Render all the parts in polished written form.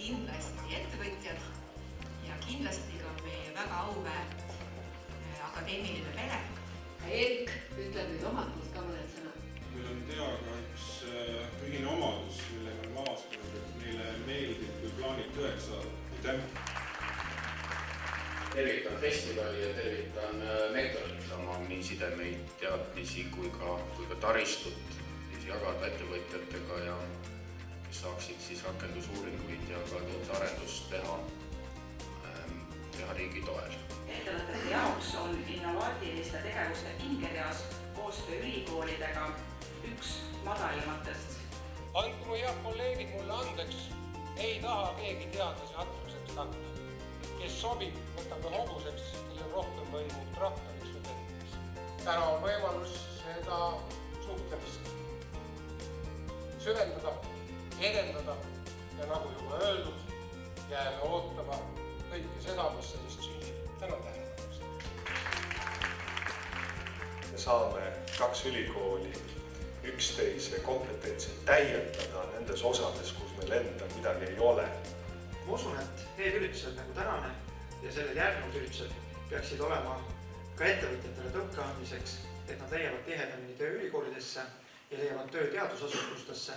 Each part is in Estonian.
kindlasti ettevõtjad ja kindlasti ka meie väga auväärt akadeemiline pere. Erik, ütle nüüd omalt poolt ka mõned sõnad. Meil on teaga üks ühine omadus, millega on avastanud, et meile meeldib, kui plaanid tõeks saada. Aitäh! Tervitan festivali ja tervitan Nektorit. Sama nii sidemeid, teadmisi kui ka taristut jagada ettevõtjatega ja kes saaksid siis rakendusuuringuid ja ka arendust teha riigi toel. Ettevõtete jaoks on innovaatiliste tegevuste pingereas koostöö ülikoolidega üks madalimatest. Andku mu head kolleegid mulle andeks, ei taha keegi teadlase atruseks kanda. Kes sobib, võtame hobuseks, kellel rohkem võimu traktoriks või tehniks. Täna on võimalus seda suhtlemist süvendada, edendada ja nagu juba öeldud, jääme ootama kõike seda, mis sellest sünnib. Tänan tähelepanu. Me saame kaks ülikooli üksteise kompetentselt täiendada nendes osades, kus meil enda midagi ei ole. Ma usun, et need üritused nagu tänane ja sellel järgnevad üritused peaksid olema ka ettevõtjatele tõuke andmiseks, et nad leiavad tihedamini töö ülikoolidesse ja leiavad töö teadusasutustesse.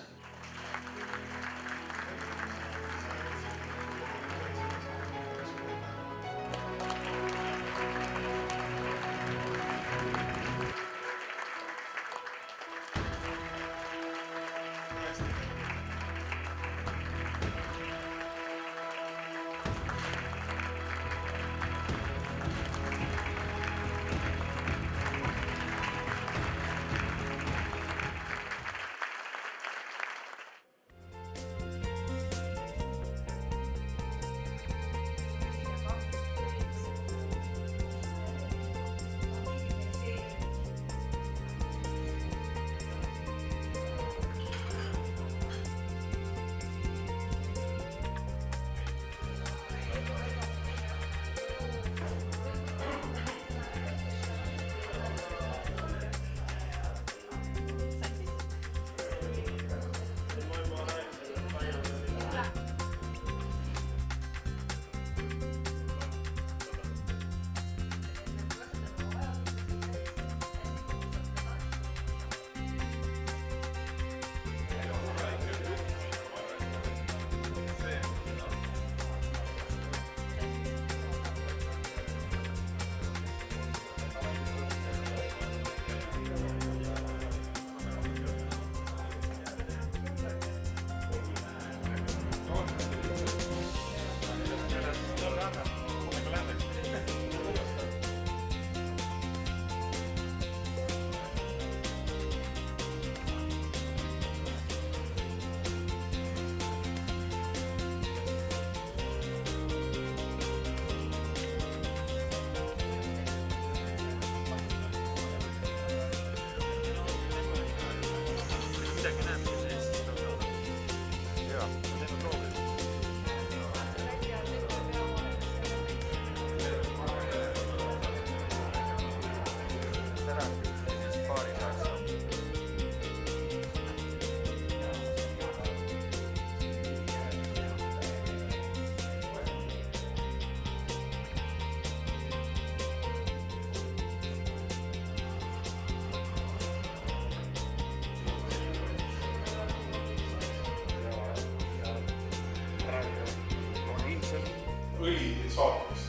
Midagi näeb see sees, siis on jaa, teeme proovi. Täna siis paari saaks. Õli saatis.